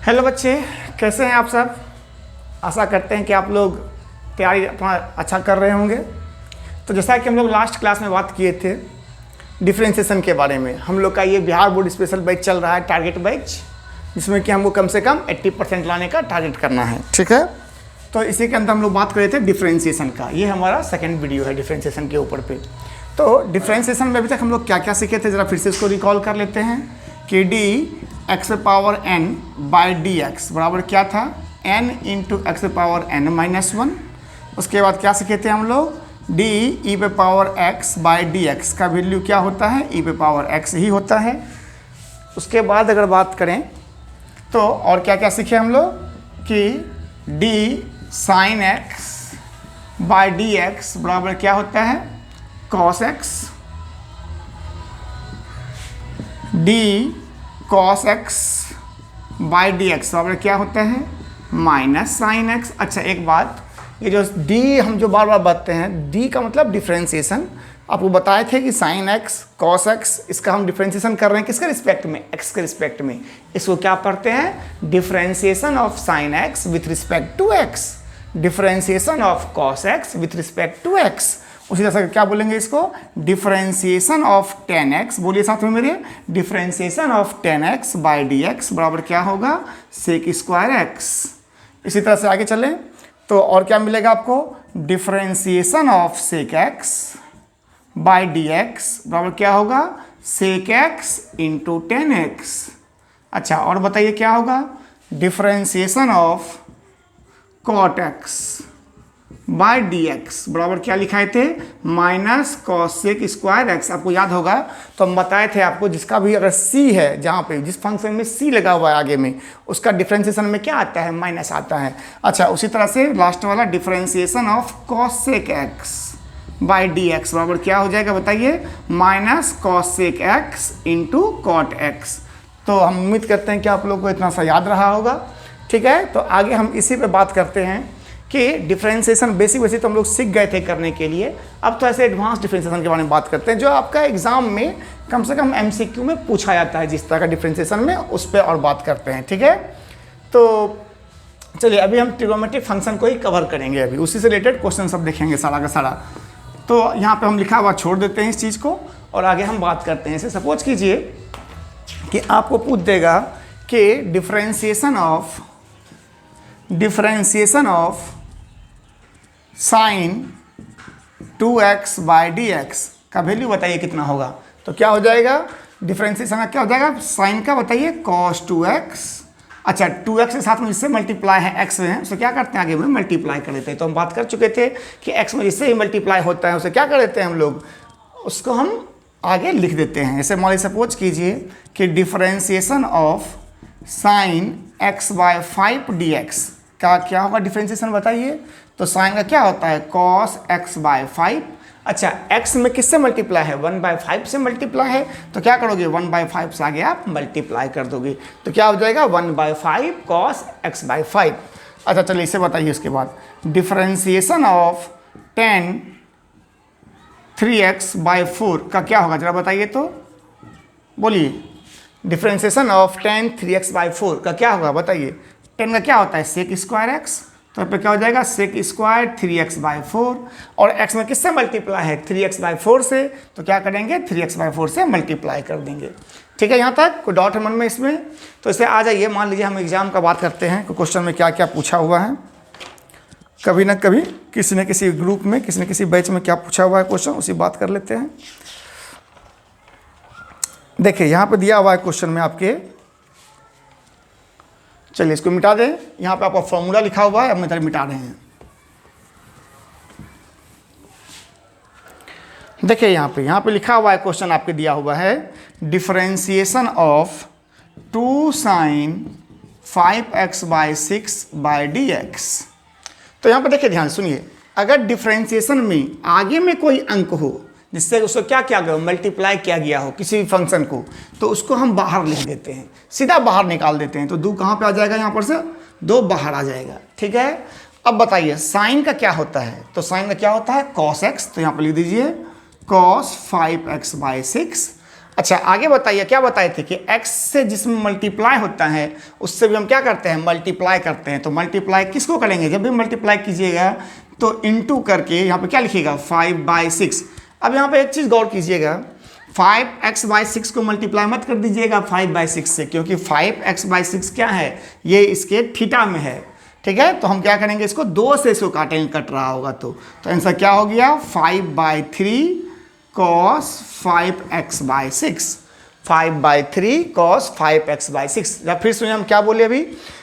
Hello बच्चे, कैसे हैं आप सब। आशा करते हैं कि आप लोग तैयारी अपना अच्छा कर रहे होंगे। तो जैसा कि हम लोग लास्ट क्लास में बात किए थे डिफरेंशिएशन के बारे में, हम लोग का ये बिहार बोर्ड स्पेशल बैच चल रहा है, टारगेट बैच, जिसमें कि हमको कम से कम 80% लाने का टारगेट करना है। ठीक है, तो इसी के अंदर हम लोग बात कर रहे थे डिफरेंशिएशन का। ये हमारा सेकेंड वीडियो है डिफरेंशिएशन के ऊपर पे। तो डिफरेंशिएशन में अभी तक हम लोग क्या क्या सीखे थे, ज़रा फिर से इसको रिकॉल कर लेते हैं कि d x power n by d x बराबर क्या था, n into x power n minus one. उसके बाद क्या सीखे थे हम लोग, डी ई पे power x by d x का वैल्यू क्या होता है, ई पे पावर एक्स ही होता है। उसके बाद अगर बात करें तो और क्या क्या सीखे हम लोग कि D sine x by d x बराबर क्या होता है, cos x. D cos x by d x बराबर क्या होता है, माइनस साइन एक्स। अच्छा एक बात, ये जो डी हम जो बार बार बताते हैं, डी का मतलब डिफरेंशिएशन। आपको बताए थे कि साइन एक्स कॉस एक्स, इसका हम डिफरेंशिएशन कर रहे हैं किसके रिस्पेक्ट में, एक्स के रिस्पेक्ट में। इसको क्या पढ़ते हैं, differentiation of sine x with respect to x, differentiation of cos x with respect to x. उसी तरह से क्या बोलेंगे इसको, डिफरेंशिएशन ऑफ टेन एक्स, बोलिए साथ में मेरे, differentiation of ten x by d x बराबर क्या होगा, सेक स्क्वायर एक्स। इसी तरह से आगे चलें तो और क्या मिलेगा आपको, differentiation of sec x by d x बराबर क्या होगा, sec x into tan x. अच्छा और बताइए क्या होगा, differentiation of cot x by d x बराबर क्या लिखाए थे, minus cosec square x. आपको याद होगा तो हम बताए थे आपको, जिसका भी अगर सी है, जहाँ पे जिस फंक्शन में सी लगा हुआ है आगे में, उसका डिफरेंशिएशन में क्या आता है, माइनस आता है। अच्छा उसी तरह से लास्ट वाला differentiation of cosec x by d x बराबर क्या हो जाएगा बताइए, minus cosec x into cot x. तो हम उम्मीद करते हैं कि आप लोग को इतना सा याद रहा होगा। ठीक है, तो आगे हम इसी पे बात करते हैं कि डिफरेंशिएशन बेसिक तो हम लोग सीख गए थे करने के लिए। अब तो ऐसे एडवांस डिफरेंशिएशन के बारे में बात करते हैं, जो आपका एग्जाम में कम से कम एमसीक्यू में पूछा जाता है जिस तरह का डिफरेंशिएशन में, उस पर और बात करते हैं। ठीक है, तो चलिए अभी हम ट्रिग्नोमेट्रिक फंक्शन को ही कवर करेंगे, अभी उसी से रिलेटेड क्वेश्चन सब देखेंगे सारा का सारा। तो यहाँ पर हम लिखा हुआ छोड़ देते हैं इस चीज़ को और आगे हम बात करते हैं। इसे सपोज कीजिए कि आपको पूछ देगा कि differentiation of sign 2x by d x का वैल्यू बताइए कितना होगा। तो क्या हो जाएगा, डिफरेंशिएशन का क्या हो जाएगा, साइन का बताइए cos 2x। अच्छा 2x के साथ में जिससे मल्टीप्लाई है x में, उसे क्या करते हैं आगे में मल्टीप्लाई कर देते हैं। तो हम बात कर चुके थे कि x में जिससे ही मल्टीप्लाई होता है उसे क्या कर देते हैं हम लोग, उसको हम आगे लिख देते हैं। ऐसे मान लीजिए सपोज कीजिए कि differentiation of sine x by 5 d x का क्या होगा डिफरेंशिएशन बताइए। तो साइन का क्या होता है, cos x बाय 5। अच्छा x में किससे मल्टीप्लाई है, 1/5 से मल्टीप्लाई है, तो क्या करोगे 1/5 से आगे आप मल्टीप्लाई कर दोगे, तो क्या हो जाएगा 1/5 cos x बाय 5। अच्छा चलिए इसे बताइए उसके बाद, differentiation of tan 3x bye 4 का क्या होगा जरा बताइए तो, बोलिए, differentiation of tan 3x bye 4 का क्या होगा बताइए। tan का क्या होता है सेक स्क्वायर एक्स, तो पे क्या हो जाएगा सेक स्क्वायर 3x बाई 4, और x में किससे मल्टीप्लाई है 3x बाई 4 से, तो क्या करेंगे 3x बाई 4 से मल्टीप्लाई कर देंगे। ठीक है, यहाँ तक कोई डाउट है मन में इसमें। तो इसे आ जाइए, मान लीजिए हम एग्जाम का बात करते हैं कि क्वेश्चन में क्या क्या पूछा हुआ है। कभी ना कभी किसी न किसी ग्रुप में किसी न किसी बैच में क्या पूछा हुआ है क्वेश्चन, उसी बात कर लेते हैं। देखिए यहाँ पर दिया हुआ है क्वेश्चन में आपके, चलिए इसको मिटा दें। यहाँ पे आपका फॉर्मूला लिखा हुआ है, अब इधर मिटा रहे हैं। देखिए यहाँ पे लिखा हुआ है, क्वेश्चन आपके दिया हुआ है, differentiation of 2 sin 5x by 6 by d x. तो यहाँ पे देखिए ध्यान सुनिए, अगर डिफरेंशिएशन में आगे में कोई अंक हो जिससे उसको क्या किया गया, मल्टीप्लाई किया गया हो किसी भी फंक्शन को, तो उसको हम बाहर लिख देते हैं, सीधा बाहर निकाल देते हैं। तो 2 कहाँ पे आ जाएगा, यहाँ पर से 2 बाहर आ जाएगा। ठीक है, अब बताइए साइन का क्या होता है, तो साइन का क्या होता है cos x, तो यहाँ पर लिख दीजिए cos 5x बाई 6। अच्छा आगे बताइए, क्या बताए थे कि x से जिसमें मल्टीप्लाई होता है उससे भी हम क्या करते हैं, मल्टीप्लाई करते हैं। तो मल्टीप्लाई किसको करेंगे, जब भी मल्टीप्लाई कीजिएगा तो इनटू करके यहाँ पे क्या लिखिएगा 5/6। अब यहाँ पे एक चीज़ गौर कीजिएगा, 5x/6 को मल्टीप्लाई मत कर दीजिएगा 5/6 से, क्योंकि 5x/6 क्या है, ये इसके थीटा में है, ठीक है। तो हम क्या करेंगे, इसको 2 से इसको काटेंगे, कट रहा होगा तो आंसर क्या हो गया 5/3 cos 5x/6, 5/3 cos 5x/6। या फिर सुनिए हम क्या बोले अभी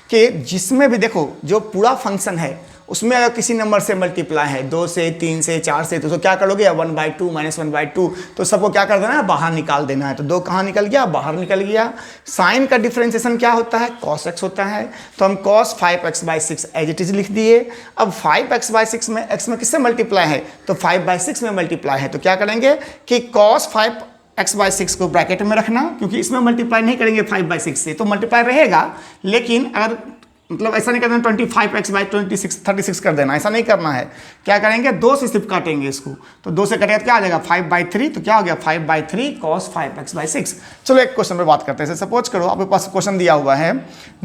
कि जिसमें भी देखो जो पूरा फंक्शन है उसमें अगर किसी नंबर से मल्टीप्लाई है 2 से 3 से 4 से, तो उसको क्या करोगे 1/2 -1/2, तो सबको क्या कर देना है, बाहर निकाल देना है। तो 2 कहाँ निकल गया, बाहर निकल गया। साइन का डिफरेंशिएशन क्या होता है, cos x होता है, तो हम cos 5x/6 as it is लिख दिए। अब 5x/6 में x में किससे मल्टीप्लाई है, तो 5/6 में मल्टीप्लाई है, तो क्या करेंगे कि cos 5x/6 को ब्रैकेट में रखना, क्योंकि इसमें मल्टीप्लाई नहीं करेंगे 5/6 से, तो मल्टीप्लाई रहेगा, लेकिन अगर मतलब ऐसा नहीं करना 25x/26 36 कर देना, ऐसा नहीं करना है। क्या करेंगे, 2 से सिर्फ काटेंगे इसको, तो 2 से कटेगा तो क्या आ जाएगा 5/3, तो क्या हो गया 5/3 cos 5x/6। चलो एक क्वेश्चन पे बात करते हैं। सपोज करो आपके पास क्वेश्चन दिया हुआ है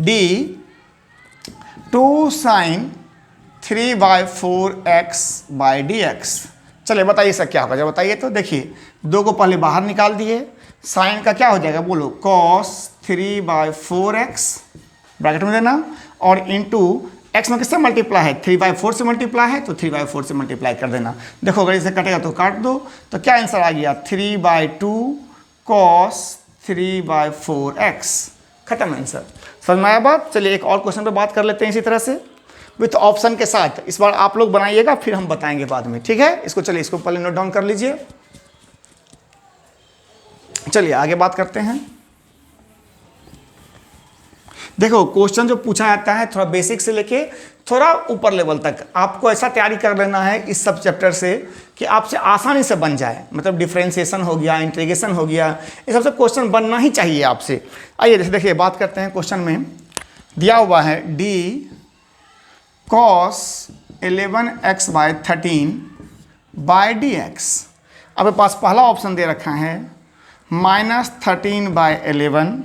d2 sin 3/4x/dx। चलिए बताइए सर क्या होगा, जब बताइए तो देखिए 2 को पहले बाहर निकाल दिए, साइन का क्या हो जाएगा बोलो cos 3/4x ब्रैकेट में देना, और इंटू एक्स में किससे मल्टीप्लाई है, 3/4 से मल्टीप्लाई है, तो 3/4 से मल्टीप्लाई कर देना। देखो अगर इसे कटेगा तो काट दो, तो क्या आंसर आ गया 3/2 cos 3/4x। खत्म आंसर। समझ में आया बात। चलिए एक और क्वेश्चन पे बात कर लेते हैं इसी तरह से विथ ऑप्शन के साथ। इस बार आप लोग बनाइएगा, फिर हम बताएंगे बाद में, ठीक है। इसको चलिए इसको पहले नोट डाउन कर लीजिए। चलिए आगे बात करते हैं। देखो क्वेश्चन जो पूछा जाता है थोड़ा बेसिक से लेके थोड़ा ऊपर लेवल तक, आपको ऐसा तैयारी कर लेना है इस सब चैप्टर से कि आपसे आसानी से बन जाए। मतलब डिफरेंशिएशन हो गया, इंटीग्रेशन हो गया, ये सबसे क्वेश्चन बनना ही चाहिए आपसे। आइए देखिए बात करते हैं। क्वेश्चन में दिया हुआ है d cos 11x/13/dx। अब पास पहला ऑप्शन दे रखा है -13/11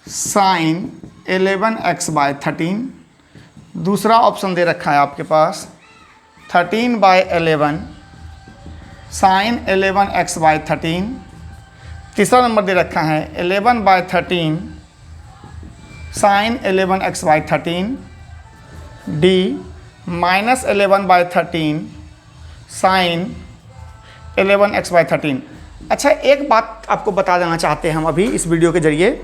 साइन 11x/13। दूसरा ऑप्शन दे रखा है आपके पास 13/11 साइन 11x/13। तीसरा नंबर दे रखा है 11/13 sign 11x/13। D -11/13 sign 11x/13। अच्छा एक बात आपको बता देना चाहते हैं हम अभी इस वीडियो के जरिए,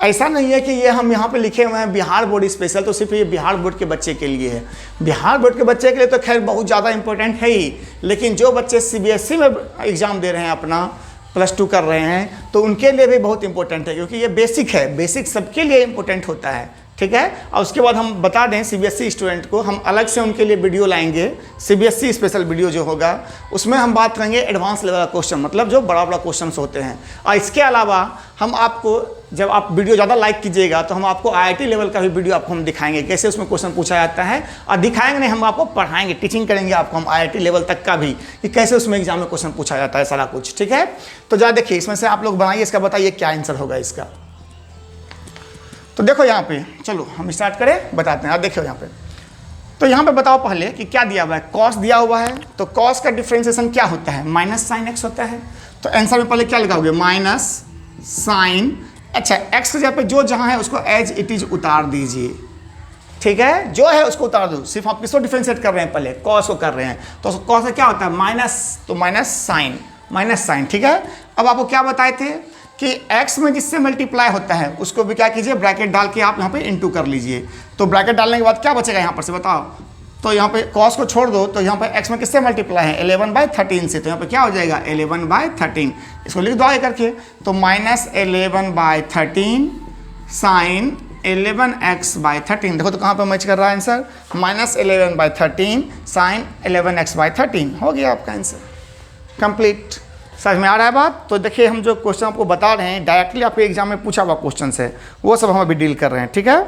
ऐसा नहीं है कि ये हम यहाँ पे लिखे हुए हैं बिहार बोर्ड स्पेशल, तो सिर्फ ये बिहार बोर्ड के बच्चे के लिए है। बिहार बोर्ड के बच्चे के लिए तो खैर बहुत ज़्यादा इंपॉर्टेंट है ही, लेकिन जो बच्चे सीबीएसई में एग्ज़ाम दे रहे हैं अपना +2 कर रहे हैं, तो उनके लिए भी बहुत इंपॉर्टेंट है, क्योंकि ये बेसिक है। बेसिक सबके लिए इंपॉर्टेंट होता है, ठीक है। और उसके बाद हम बता दें सीबीएसई स्टूडेंट को हम अलग से उनके लिए वीडियो लाएंगे, सीबीएसई स्पेशल वीडियो जो होगा उसमें हम बात करेंगे एडवांस लेवल का क्वेश्चन, मतलब जो बड़ा बड़ा क्वेश्चन होते हैं। और इसके अलावा हम आपको जब आप वीडियो ज़्यादा लाइक कीजिएगा तो हम आपको आईआईटी लेवल का भी वीडियो आपको हम दिखाएंगे, कैसे उसमें क्वेश्चन पूछा जाता है। और दिखाएंगे नहीं, हम आपको पढ़ाएंगे, टीचिंग करेंगे आपको हम आईआईटी लेवल तक का भी, कि कैसे उसमें एग्जाम में क्वेश्चन पूछा जाता है, सारा कुछ, ठीक है। तो जरा देखिए इसमें से आप लोग बनाइए, इसका बताइए क्या आंसर होगा इसका। तो देखो यहाँ पे, चलो हम स्टार्ट करें, बताते हैं। आप देखो यहाँ पे, तो यहाँ पे बताओ पहले कि क्या दिया हुआ है, कॉस दिया हुआ है, तो कॉस का डिफरेंशिएशन क्या होता है, -sin x होता है। तो आंसर में पहले क्या लगाओगे, -sin। अच्छा x के जगह पे जो जहाँ है उसको एज इट इज उतार दीजिए, ठीक है, जो है उसको उतार दो। सिर्फ आप किसको डिफरेंशिएट कर रहे हैं, पहले कॉस को कर रहे हैं, तो कॉस का क्या होता है माइनस, तो -sin, ठीक है। अब आपको क्या बताए थे कि x में जिससे मल्टीप्लाई होता है उसको भी क्या कीजिए, ब्रैकेट डाल के आप यहाँ पे इंटू कर लीजिए। तो ब्रैकेट डालने के बाद क्या बचेगा यहाँ पर से बताओ, तो यहाँ पे cos को छोड़ दो, तो यहाँ पे x में किससे मल्टीप्लाई है 11/13 से, तो यहाँ पे क्या हो जाएगा 11/13। इसको लिख दो आगे करके, तो -11/13 साइन 11x/13। देखो तो कहाँ पे मैच कर रहा है आंसर, -11/13 साइन 11x/13 हो गया आपका आंसर कंप्लीट। समझ में आ रहा है बात। तो देखिए हम जो क्वेश्चन आपको बता रहे हैं डायरेक्टली आपके एग्जाम में पूछा हुआ क्वेश्चन है, वो सब हम अभी डील कर रहे हैं, ठीक है।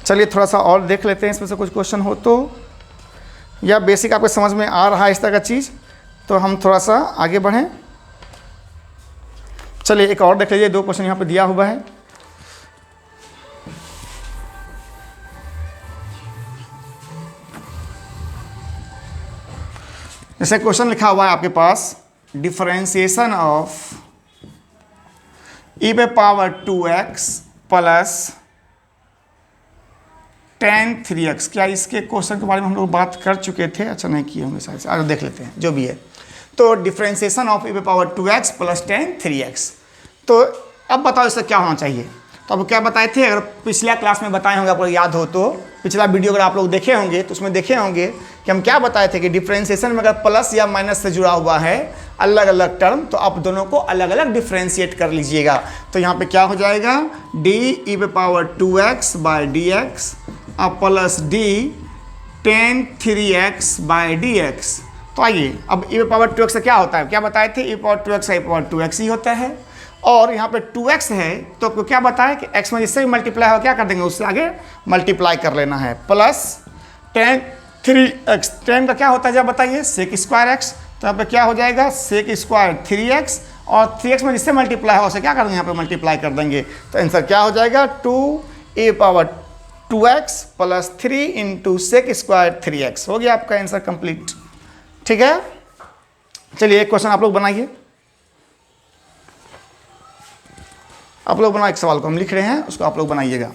चलिए थोड़ा सा और देख लेते हैं इसमें से कुछ क्वेश्चन हो तो, या बेसिक आपको समझ में आ रहा है इस तरह का चीज़, तो हम थोड़ा सा आगे बढ़ें। चलिए एक और देख लीजिए, 2 क्वेश्चन यहाँ पे दिया हुआ है। जैसे क्वेश्चन लिखा हुआ है आपके पास, differentiation of e⁻² plus tan 3x। क्या इसके क्वेश्चन के बारे में हम लोग बात कर चुके थे? अच्छा नहीं किए होंगे शायद से, आज देख लेते हैं जो भी है। तो differentiation of e⁻² plus tan 3x। तो अब बताओ इससे क्या होना चाहिए? तो अब क्या बताए थे, अगर पिछला क्लास में बताए होंगे, आपको याद हो तो पिछला वीडियो अगर आप लोग देखे होंगे तो उसमें देखे होंगे कि हम क्या बताए थे कि डिफरेंशिएशन में अगर प्लस या माइनस से जुड़ा हुआ है अलग अलग टर्म, तो आप दोनों को अलग अलग डिफरेंशिएट कर लीजिएगा। तो यहाँ पे क्या हो जाएगा, d(e⁻²x/dx) अब प्लस d tan 3x/dx। तो आइए अब e⁻² से क्या होता है, क्या बताए थे, e⁻² से e⁻²x ही होता है। और यहाँ पे 2x है तो आपको क्या बताया कि x में जिससे भी मल्टीप्लाई हो क्या कर देंगे, उससे आगे मल्टीप्लाई कर लेना है। प्लस tan 3x, tan का क्या होता है जब बताइए, sec²x। तो यहाँ पे क्या हो जाएगा, sec² 3x, और 3x में जिससे मल्टीप्लाई हो उसे क्या कर देंगे, यहाँ पे मल्टीप्लाई कर देंगे। तो आंसर क्या हो जाएगा, 2e⁻²x plus 3 into sec² 3x। हो गया आपका आंसर कंप्लीट। ठीक है, चलिए एक क्वेश्चन आप लोग बनाइए। आप लोग बनाओ, एक सवाल को हम लिख रहे हैं, उसको आप लोग बनाइएगा।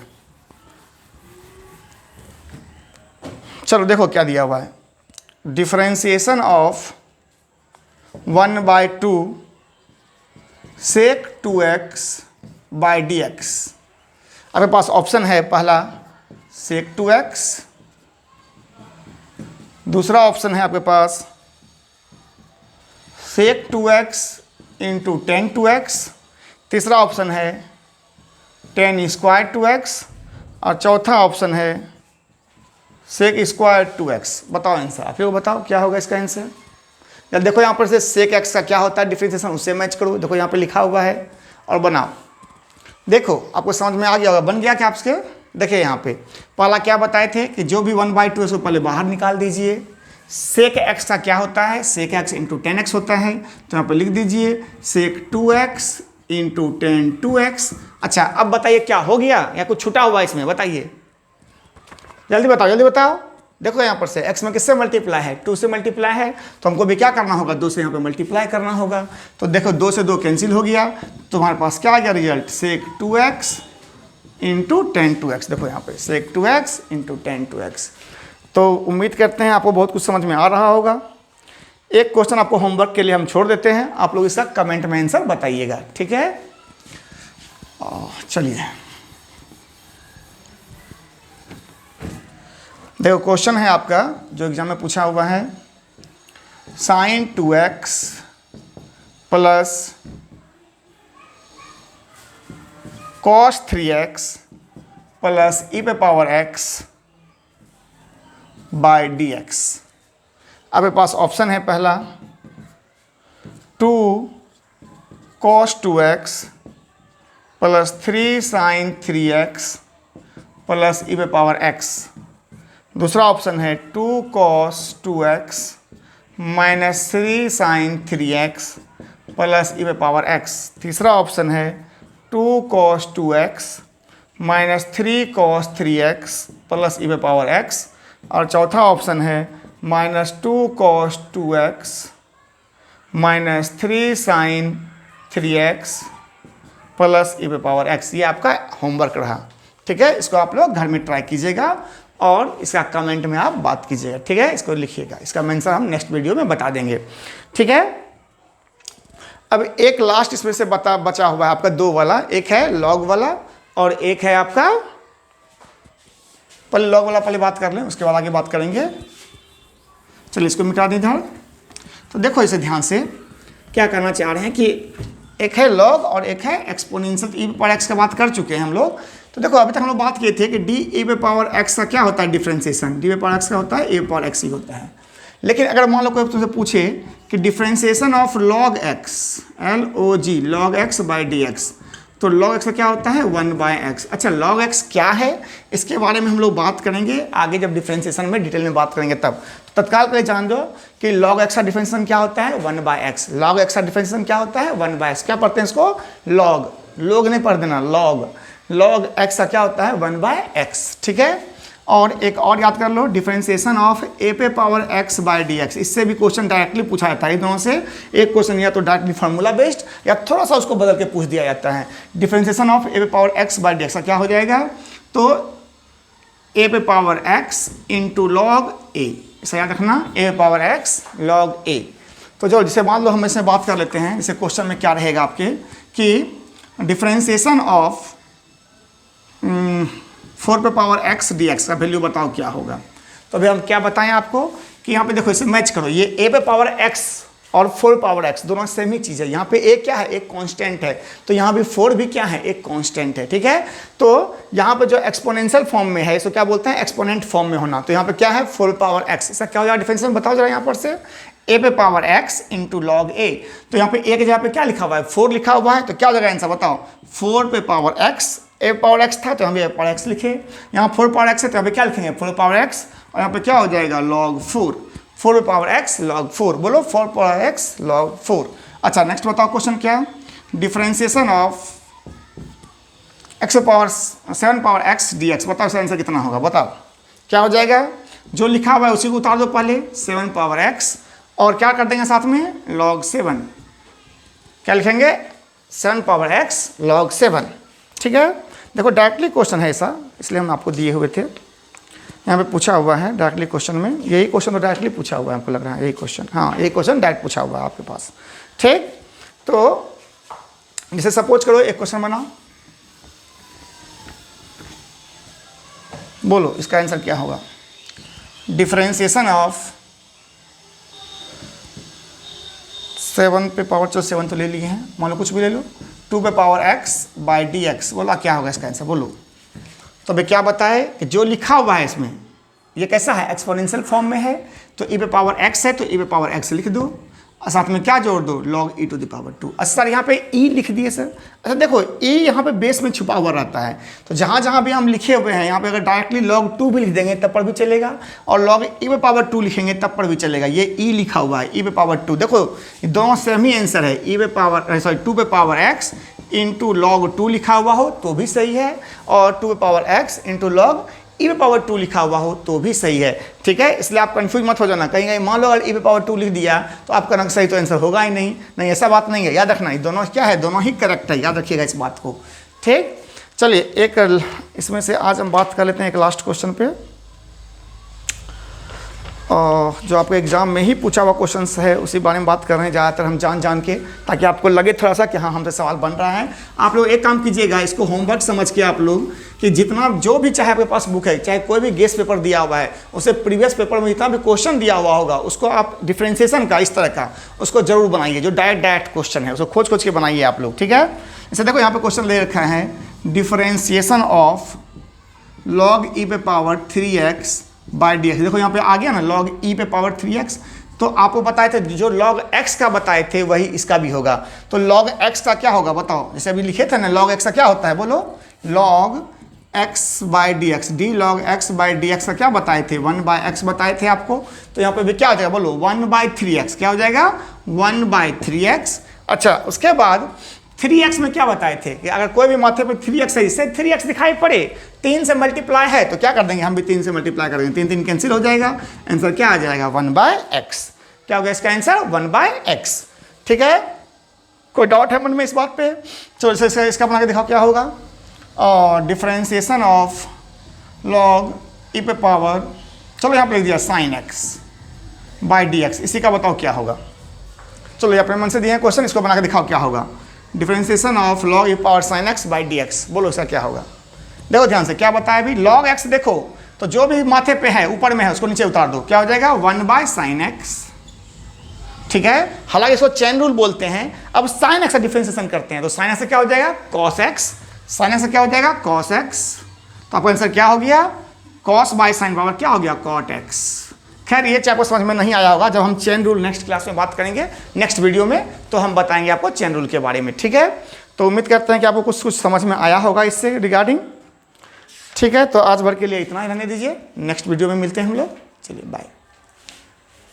चलो देखो क्या दिया हुआ है, डिफरेंशिएशन ऑफ 1/2 sec²x/dx। आपके पास ऑप्शन है, पहला sec²x, दूसरा ऑप्शन है आपके पास sec²x इंटू tan 2x, तीसरा ऑप्शन है tan² 2x, और चौथा ऑप्शन है sec² 2x। बताओ आंसर, आप लोग बताओ क्या होगा इसका आंसर। या देखो यहाँ पर से sec(x) का क्या होता है डिफरेंशिएशन, उससे मैच करो। देखो यहाँ पे लिखा हुआ है और बनाओ। देखो आपको समझ में आ गया होगा, बन गया क्या आपके। देखिए यहाँ पे पहला क्या बताए थे कि जो भी 1/2 है उसको पहले बाहर निकाल दीजिए। sec(x) का क्या होता है, sec(x) इंटू tan x होता है। तो यहाँ पे लिख दीजिए sec2x इंटू tan 2x। अच्छा अब बताइए क्या हो गया या कुछ छूटा हुआ इसमें, बताइए जल्दी बताओ, जल्दी बताओ। देखो यहाँ पर से x में किससे मल्टीप्लाई है, 2 से मल्टीप्लाई है, तो हमको भी क्या करना होगा, 2 से यहाँ पे मल्टीप्लाई करना होगा। तो देखो 2 से 2 कैंसिल हो गया, तो तुम्हारे पास क्या आ गया result, sec2x into tan 2x। देखो यहाँ पे sec2x इंटू tan 2x। तो उम्मीद करते हैं आपको बहुत कुछ समझ में आ रहा होगा। एक क्वेश्चन आपको होमवर्क के लिए हम छोड़ देते हैं, आप लोग इसका कमेंट में आंसर बताइएगा। ठीक है, चलिए देखो क्वेश्चन है आपका जो एग्जाम में पूछा हुआ है, sin 2x plus cos 3x plus e⁻x/dx। आपके पास ऑप्शन है, पहला 2 cos 2x plus 3 sin 3x plus e⁻x। दूसरा ऑप्शन है 2 cos 2x minus 3 sin 3x plus e⁻x। तीसरा ऑप्शन है 2 cos 2x minus 3 cos 3x plus e⁻x। और चौथा option है -2 cos 2x minus 3 sin 3x plus e⁻x। ये आपका homework रहा। ठीक है, इसको आप लोग घर में ट्राई कीजिएगा और इसका कमेंट में आप बात कीजिएगा। ठीक है, इसको लिखिएगा, इसका आंसर हम नेक्स्ट वीडियो में बता देंगे। ठीक है, अब एक लास्ट इसमें से बचा हुआ है आपका 2 वाला, एक है लॉग वाला और एक है आपका, पहले लॉग वाला पहले बात कर लें, उसके बाद आगे बात करेंगे। चलिए इसको मिटा दें इधर। तो देखो इसे ध्यान से क्या करना चाह रहे हैं कि एक है लॉग और एक है एक्सपोनेंशियल। e⁻x का बात कर चुके हैं हम लोग। तो देखो अभी तक हम लोग बात किए थे कि d⁻x का क्या होता है डिफरेंशिएशन, d⁻x का होता है e⁻x ही होता है। लेकिन अगर मान लो कोई तुमसे पूछे कि differentiation of log x, log log x/dx, तो log x का क्या होता है 1/x। अच्छा log x क्या है इसके बारे में हम लोग बात करेंगे आगे, जब डिफरेंशिएशन में डिटेल में बात करेंगे तब। तो तत्काल के लिए जान दो कि log x का डिफरेंशिएशन क्या होता है 1/x। log x का डिफरेंशिएशन क्या होता है 1/x। क्या पढ़ते हैं इसको log नहीं पढ़ देना, log x का क्या होता है 1/x। ठीक है, और एक और याद कर लो, डिफरेंशिएशन ऑफ a पे power x by d x. इससे भी क्वेश्चन डायरेक्टली पूछा जाता है। इन दोनों से एक क्वेश्चन या तो डायरेक्टली फार्मूला बेस्ड या थोड़ा सा उसको बदल के पूछ दिया जाता है। डिफरेंशिएशन ऑफ a पे power x by d x का क्या हो जाएगा, तो a पे power x into log a, इसे याद रखना, a पे पावर x log a। तो जो जिसे मान लो हम इसमें बात कर लेते हैं, इसे क्वेश्चन में क्या रहेगा आपके कि डिफरेंशिएशन ऑफ 4 पे पावर x dx का वैल्यू बताओ क्या होगा। तो अभी हम क्या बताएं आपको कि यहाँ पे देखो इसे मैच करो, ये a पे पावर x और 4 पावर x दोनों सेम ही चीज़ है। यहाँ पे a क्या है, एक कांस्टेंट है, तो यहाँ भी 4 भी क्या है, एक कांस्टेंट है। ठीक है, तो यहाँ पे जो एक्सपोनेंशियल फॉर्म में है इसको क्या बोलते हैं, एक्सपोनेंट फॉर्म में होना। तो यहाँ पे क्या है 4 पावर x, इसका क्या हो जाएगा डिफरेंशियल बताओ जरा यहाँ पर से, a पे power x into log a। तो यहाँ पे a के जगह पे क्या लिखा हुआ है 4 लिखा हुआ है, तो क्या हो जाएगा आंसर बताओ, 4 पे power x, a power x था तो हम a पावर x लिखे, यहाँ 4 पावर x है तो यहाँ पे क्या लिखेंगे 4 पावर x, और यहाँ पे क्या हो जाएगा log 4, 4 पे पावर x log 4, बोलो 4 पावर x log 4। अच्छा नेक्स्ट बताओ क्वेश्चन क्या है, differentiation of x power 7 power x dx, बताओ इसका आंसर कितना होगा, बताओ क्या हो जाएगा। जो लिखा हुआ है उसी को उतार दो पहले, 7 पावर x और क्या कर देंगे साथ में log 7, क्या लिखेंगे 7 पावर x log 7। ठीक है, देखो डायरेक्टली क्वेश्चन है ऐसा, इसलिए हम आपको दिए हुए थे, यहाँ पे पूछा हुआ है डायरेक्टली क्वेश्चन में। यही क्वेश्चन तो डायरेक्टली पूछा हुआ है, हमको लग रहा है यही क्वेश्चन, हाँ यही क्वेश्चन डायरेक्ट पूछा हुआ है आपके पास। ठीक, तो जैसे सपोज करो एक क्वेश्चन बनाओ, बोलो इसका आंसर क्या होगा। डिफरेंशिएशन ऑफ 7 पे पावर, चलो 7 तो ले लिए हैं, मान लो कुछ भी ले लो, 2 पे power x by d x, बोला क्या होगा इसका आंसर, बोलो। तो अभी क्या बताए कि जो लिखा हुआ है इसमें ये कैसा है, एक्सपोनेंशियल फॉर्म में है, तो e पे पावर x है तो e पे पावर x लिख दो, और साथ में क्या जोड़ दो log e to the power 2। अच्छा सर यहाँ पे e लिख दिए सर, अच्छा देखो e यहाँ पे बेस में छुपा हुआ रहता है, तो जहाँ जहाँ भी हम लिखे हुए हैं यहाँ पे अगर डायरेक्टली log 2 भी लिख देंगे तब पर भी चलेगा, और log e पे पावर 2 लिखेंगे तब पर भी चलेगा। ये e लिखा हुआ है e पे पावर 2, देखो ये दोनों सेम ही आंसर है, e पे पावर सॉरी 2 पे पावर x इंटू log 2 लिखा हुआ हो तो भी सही है, और 2 पे power x into log e पे पावर 2 लिखा हुआ हो तो भी सही है। ठीक है, इसलिए आप कंफ्यूज मत हो जाना, कहीं मान लो अगर e पे पावर 2 लिख दिया तो आपका रंग सही तो आंसर होगा ही नहीं, नहीं ऐसा बात नहीं है, याद रखना ये दोनों क्या है, दोनों ही करेक्ट है, याद रखिएगा इस बात को। ठीक, चलिए एक इसमें से आज हम बात कर लेते हैं एक लास्ट क्वेश्चन पे, जो आपके एग्जाम में ही पूछा हुआ क्वेश्चन है उसी बारे में बात कर रहे हैं ज़्यादातर हम जान के, ताकि आपको लगे थोड़ा सा कि हाँ हमसे सवाल बन रहा है। आप लोग एक काम कीजिएगा, इसको होमवर्क समझ के आप लोग कि जितना जो भी चाहे आपके पास बुक है, चाहे कोई भी गेस्ट पेपर दिया हुआ है, उसे प्रीवियस पेपर में जितना भी क्वेश्चन दिया हुआ होगा उसको आप डिफरेंशिएशन का इस तरह का उसको जरूर बनाइए, जो डायरेक्ट क्वेश्चन है उसको खोज के बनाइए आप लोग। ठीक है, इसे देखो यहाँ पे क्वेश्चन ले रखा है, डिफरेंशिएशन ऑफ log e पे power 3x by d x. देखो यहाँ पे आ गया ना log e पे पावर 3x, तो आपको बताए थे जो log x का बताए थे वही इसका भी होगा। तो log x का क्या होगा बताओ, जैसे अभी लिखे थे ना log x का क्या होता है, बोलो log x by d x, D log x by d x का क्या बताए थे 1/x बताए थे आपको। तो यहाँ पे भी क्या हो जाएगा बोलो 1/3x, क्या हो जाएगा 1/3x। अच्छा उसके बाद 3x में क्या बताए थे कि अगर कोई भी माथे पे 3x है, इससे 3x दिखाई पड़े, 3 से मल्टीप्लाई है तो क्या कर देंगे हम भी 3 से मल्टीप्लाई कर देंगे, 3 कैंसिल हो जाएगा, आंसर क्या आ जाएगा 1/x। क्या होगा इसका आंसर 1/x। ठीक है, कोई डाउट है मन में इस बात पे, चलो इसका बना के दिखाओ क्या होगा। और डिफरेंशिएशन ऑफ log e पे पावर, चलो यहाँ पे लिख दिया sin x by d x, इसी का बताओ क्या होगा। चलो ये अपने मन से दिए क्वेश्चन, इसको बना के दिखाओ क्या होगा। Differentiation of log e power sin x by d x, बोलो इसका क्या होगा। देखो ध्यान से क्या बताया अभी, log x देखो तो जो भी माथे पे है ऊपर में है उसको नीचे उतार दो, क्या हो जाएगा 1/sin x। ठीक है, हालांकि इसको चेन रूल बोलते हैं। अब sin x का डिफरेंशिएशन करते हैं तो sin x से क्या हो जाएगा cos x, sin x से क्या हो जाएगा cos x, तो आपका आंसर क्या हो गया cos बाई sin पावर क्या हो गया cot x। खैर ये आपको समझ में नहीं आया होगा, जब हम चेन रूल नेक्स्ट क्लास में बात करेंगे नेक्स्ट वीडियो में तो हम बताएंगे आपको चेन रूल के बारे में। ठीक है, तो उम्मीद करते हैं कि आपको कुछ समझ में आया होगा इससे रिगार्डिंग। ठीक है, तो आज भर के लिए इतना ही रहने दीजिए, नेक्स्ट वीडियो में मिलते हैं हम लोग। चलिए बाय।